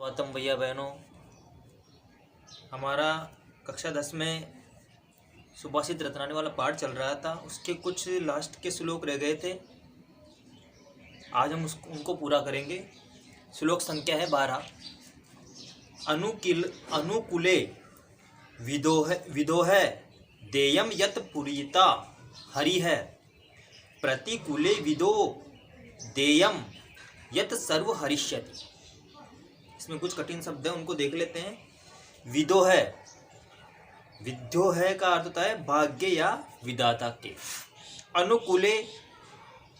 गौतम भैया बहनों, हमारा कक्षा 10 में सुभाषित रत्नानी वाला पाठ चल रहा था। उसके कुछ लास्ट के श्लोक रह गए थे। आज हम उनको पूरा करेंगे। श्लोक संख्या है 12। अनुकूले विदोह देयम यत पुरीता हरि है, प्रतिकूले विदो देयम यत सर्व हरिष्यति। इसमें कुछ कठिन शब्द है, उनको देख लेते हैं। विदो है, विद्यो है का अर्थ होता है भाग्य या विधाता के। अनुकूले,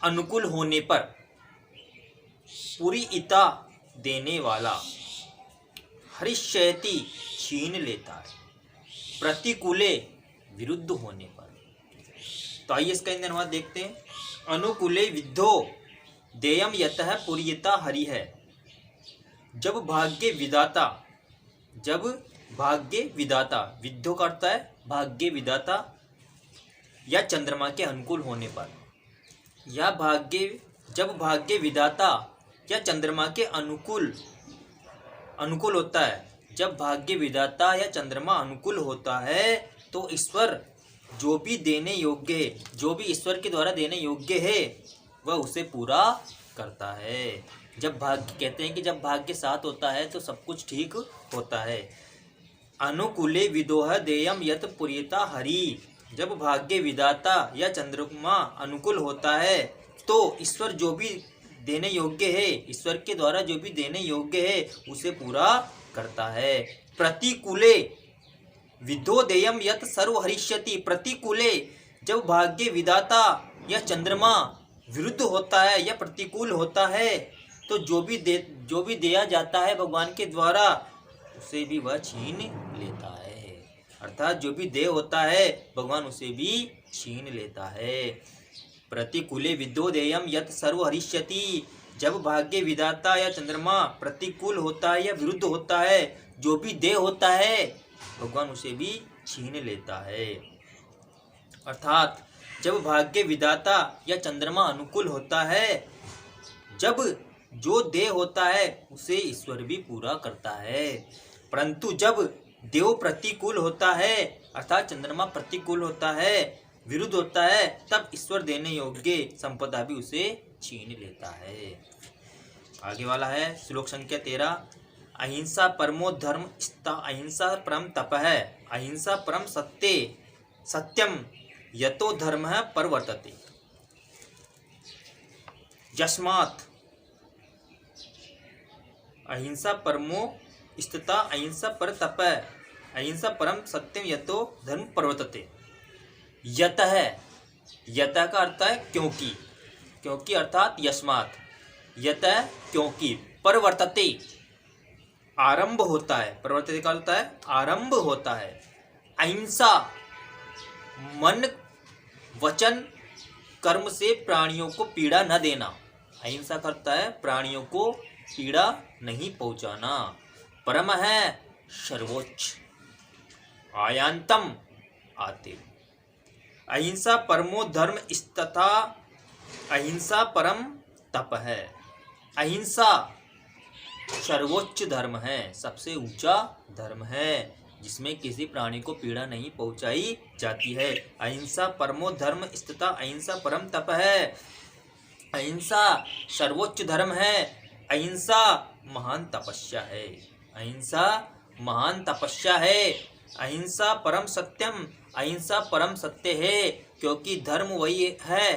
अनुकूल होने पर, पूरी इता देने वाला, हरिष्यति छीन लेता है, प्रतिकूले विरुद्ध होने पर। तो आइए इसका हिंदी अनुवाद देखते हैं। अनुकूले विद्धो देयम यतः पुरीयता हरि है। जब भाग्य विधाता, जब भाग्य विधाता, विद्धो का अर्थ है भाग्य विधाता या चंद्रमा के अनुकूल होने पर, या जब भाग्य विधाता या चंद्रमा के अनुकूल होता है, जब भाग्य विधाता या चंद्रमा अनुकूल होता है तो ईश्वर जो भी देने योग्य है, जो भी ईश्वर के द्वारा देने योग्य है, वह उसे पूरा करता है। जब भाग्य, कहते हैं कि जब भाग्य साथ होता है तो सब कुछ ठीक होता है। अनुकूले विदोह देयम यत पुरीता हरि। जब भाग्य विधाता या चंद्रमा अनुकूल होता है तो ईश्वर जो भी देने योग्य है, ईश्वर के द्वारा जो भी देने योग्य है उसे पूरा करता है। प्रतिकूले विदो देयम यत सर्व हरिष्यति। प्रतिकूले, जब भाग्य विधाता या चंद्रमा विरुद्ध होता है या प्रतिकूल होता है तो जो भी दिया जाता है भगवान के द्वारा उसे भी वह छीन लेता है। अर्थात जो भी देय होता है भगवान उसे भी छीन लेता है। प्रतिकूले विदो देयम यत सर्व हरिष्यति। जब भाग्य विधाता या चंद्रमा प्रतिकूल होता है या विरुद्ध होता है, जो भी देय होता है भगवान उसे भी छीन लेता है। अर्थात जब भाग्य विधाता या चंद्रमा अनुकूल होता है, जब जो देय होता है उसे ईश्वर भी पूरा करता है। परंतु जब देव प्रतिकूल होता है, अर्थात चंद्रमा प्रतिकूल होता है, विरुद्ध होता है, तब ईश्वर देने योग्य संपदा भी उसे छीन लेता है। आगे वाला है श्लोक संख्या 13। अहिंसा परमो धर्म स्था, अहिंसा परम तप है, अहिंसा परम सत्यम यतो धर्म है परवर्तते। यस्मात् अहिंसा परमो स्थिता, अहिंसा पर तप है, अहिंसा परम सत्यम यतो धर्म परवर्तते। यत है, यत का अर्थ है क्योंकि, क्योंकि अर्थात यस्मात्, यत है क्योंकि, परवर्तते आरंभ होता है, परवर्तते का अर्थ है आरंभ होता है। अहिंसा मन वचन कर्म से प्राणियों को पीड़ा न देना, अहिंसा करता है प्राणियों को पीड़ा नहीं पहुंचाना। परम है सर्वोच्च, आयांतम आते। अहिंसा परमो धर्म तथा अहिंसा परम तप है। अहिंसा सर्वोच्च धर्म है, सबसे ऊंचा धर्म है, जिसमें किसी प्राणी को पीड़ा नहीं पहुंचाई जाती है। अहिंसा परमो धर्म तथा अहिंसा परम तप है। अहिंसा सर्वोच्च धर्म है, अहिंसा महान तपस्या है, अहिंसा महान तपस्या है। अहिंसा परम सत्यम, अहिंसा परम सत्य है, क्योंकि धर्म वही है,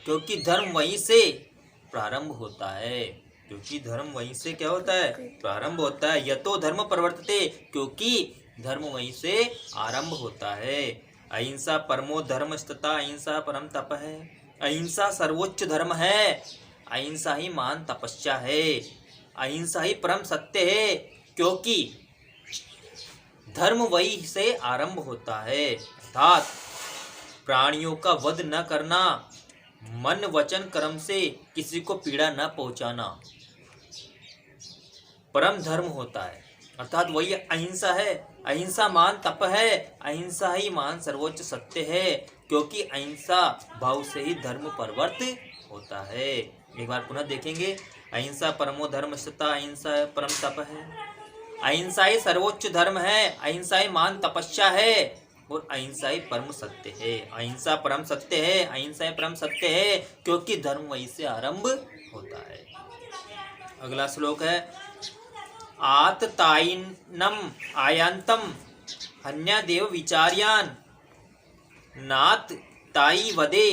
क्योंकि धर्म वहीं से प्रारंभ होता है, क्योंकि धर्म वहीं से क्या होता है, प्रारंभ होता है। यतो धर्म परवर्तते, क्योंकि धर्म वहीं से आरंभ होता है। अहिंसा परमो धर्म तथा अहिंसा परम तप है। अहिंसा सर्वोच्च धर्म है, अहिंसा ही महान तपस्या है, अहिंसा ही परम सत्य है, क्योंकि धर्म वही से आरंभ होता है। अर्थात प्राणियों का वध न करना, मन वचन कर्म से किसी को पीड़ा न पहुंचाना परम धर्म होता है। अर्थात वही अहिंसा है, अहिंसा महान तप है, अहिंसा ही महान सर्वोच्च सत्य है, क्योंकि अहिंसा भाव से ही धर्म परवर्त होता है। एक बार पुनः देखेंगे। अहिंसा परमो धर्म, सत्ता अहिंसा परम तप है। अहिंसा ही सर्वोच्च धर्म है, अहिंसा ही महान तपस्या है और अहिंसा ही परम सत्य है। अहिंसा परम सत्य है, अहिंसा ही परम सत्य है, क्योंकि धर्म वहीं से आरंभ होता है। अगला श्लोक है आततायिनम आयांतम हन्यादेव विचार्यान नात ताई वदे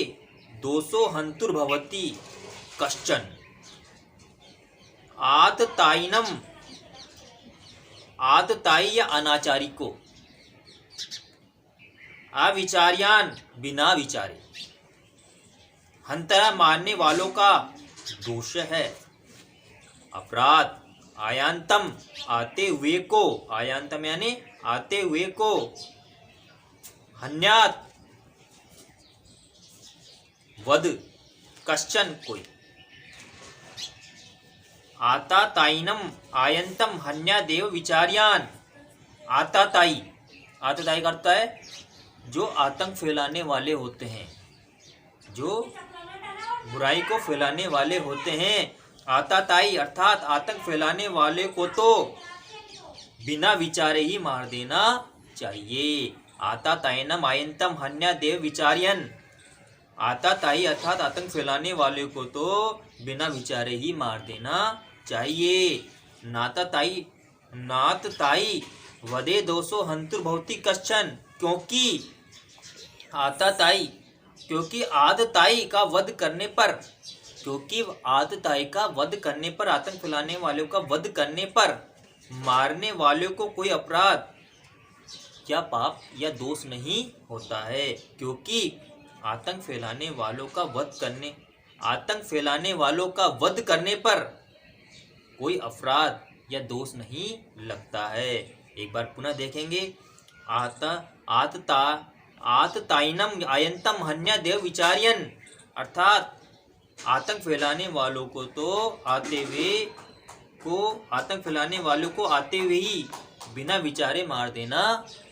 दोषो हंतुर्भवति कश्चन। आततायिनम, आतताई या अनाचारी को, अविचार्यान बिना विचारे, हंतरा मारने वालों का दोष है, अपराध, आयांतम आते हुए को, आयांतम यानी आते हुए को, हन्यात वध कश्चन कोई, आतातायिनम आयंतम हन्यादेव विचार्यान। आताताई, आताताई का अर्थ है जो आतंक फैलाने वाले होते हैं, जो बुराई को फैलाने वाले होते हैं। आताताई अर्थात आतंक फैलाने वाले को तो बिना विचारे ही मार देना चाहिए। आतातायिनम आयंतम हन्यादेव विचार्यन, आताताई अर्थात आतंक फैलाने वाले को तो बिना विचारे ही मार देना चाहिए। नातताई, नातताई वदे दोषो हंतुर्भवति कश्चन, क्योंकि आताताई, क्योंकि आतताई का वध करने पर, क्योंकि आतताई का वध करने पर, आतंक फैलाने वालों का वध करने पर मारने वालों को कोई अपराध या पाप या दोष नहीं होता है। क्योंकि आतंक फैलाने वालों का वध करने, आतंक फैलाने वालों का वध करने पर कोई अपराध या दोष नहीं लगता है। एक बार पुनः देखेंगे। आततायिनम आयंतम हन्यादेव विचार्यन, अर्थात आतंक फैलाने वालों को तो आते हुए को, आतंक फैलाने वालों को आते हुए ही बिना विचारे मार देना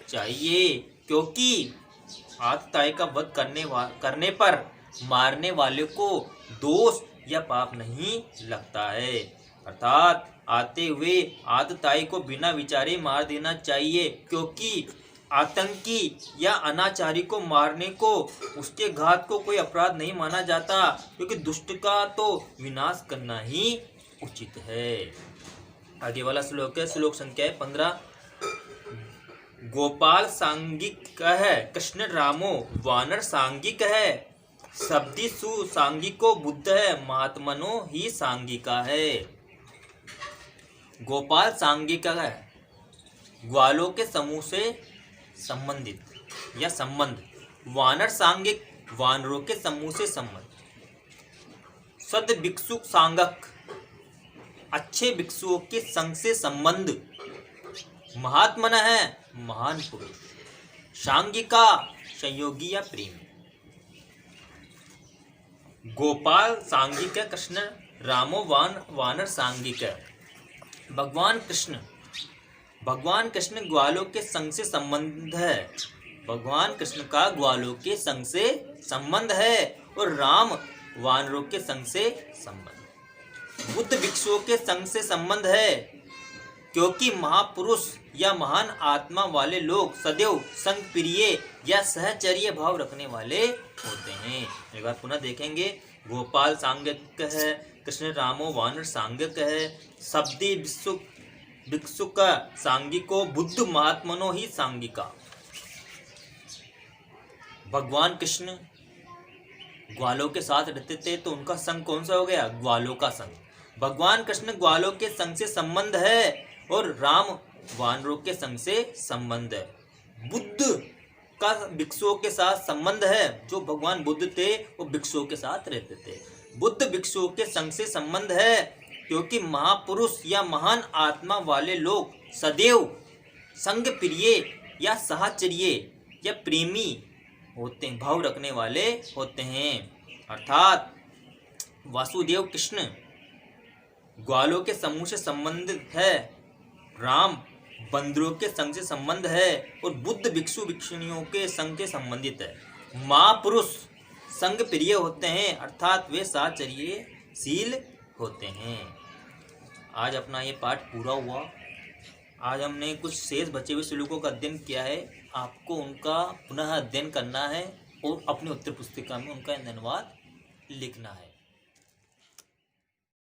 चाहिए। क्योंकि आतताई का वध करने पर मारने वाले को दोष या पाप नहीं लगता है। अर्थात आते हुए आतताई को बिना विचारे मार देना चाहिए, क्योंकि आतंकी या अनाचारी को मारने को, उसके घात को कोई अपराध नहीं माना जाता, क्योंकि दुष्ट का तो विनाश करना ही उचित है। आगे वाला श्लोक है, श्लोक संख्या है 15। गोपाल सांगिक है, कृष्ण रामो वानर सांगिक है, शब्दी सु सांगिको बुद्ध है, महात्मनो ही सांगिका है। गोपाल सांगिक है, ग्वालों के समूह से संबंधित या संबंध। वानर सांगिक, वानरों के समूह से संबंध। सद भिक्षु सांगक, अच्छे भिक्षुओं के संग से संबंध। महात्मन है, महान पुरुष। सांगिका, संयोगी या प्रेमी। गोपाल सांगिक है, कृष्ण रामो वानर सांगिक है। भगवान कृष्ण ग्वालों के संग से संबंध है। भगवान कृष्ण का ग्वालों के संग से संबंध है और राम वानरों के संग से संबंध। बुद्ध भिक्षुओं के संग से संबंध है, क्योंकि महापुरुष या महान आत्मा वाले लोग सदैव संग प्रिय या सहचर्य भाव रखने वाले होते हैं। एक बार पुनः देखेंगे। गोपाल सांगिक है, कृष्ण रामो वानर सांगिक है, शब्दी भिक्षुक सांगिको बुद्ध महात्मनो ही सांगिका। भगवान कृष्ण ग्वालों के साथ रहते थे, तो उनका संग कौन सा हो गया? ग्वालों का संग। भगवान कृष्ण ग्वालों के संग से संबंध है और राम वानरों के संग से संबंध है। बुद्ध का भिक्षुओं के साथ संबंध है, जो भगवान बुद्ध थे वो भिक्षुओं के साथ रहते थे। बुद्ध भिक्षुओं के संग से संबंध है, क्योंकि महापुरुष या महान आत्मा वाले लोग सदैव संग प्रिय या साहचर्य या प्रेमी होते हैं, भाव रखने वाले होते हैं। अर्थात वासुदेव कृष्ण ग्वालों के समूह से संबंधित है, राम बंदरों के संग से संबंध है और बुद्ध भिक्षु भिक्षुणियों के संग से संबंधित है। महापुरुष संग प्रिय होते हैं, अर्थात वे साहचर्य शील होते हैं। आज अपना ये पाठ पूरा हुआ। आज हमने कुछ शेष बचे हुए श्लोकों का अध्ययन किया है। आपको उनका पुनः अध्ययन करना है और अपनी उत्तर पुस्तिका में उनका अनुवाद लिखना है।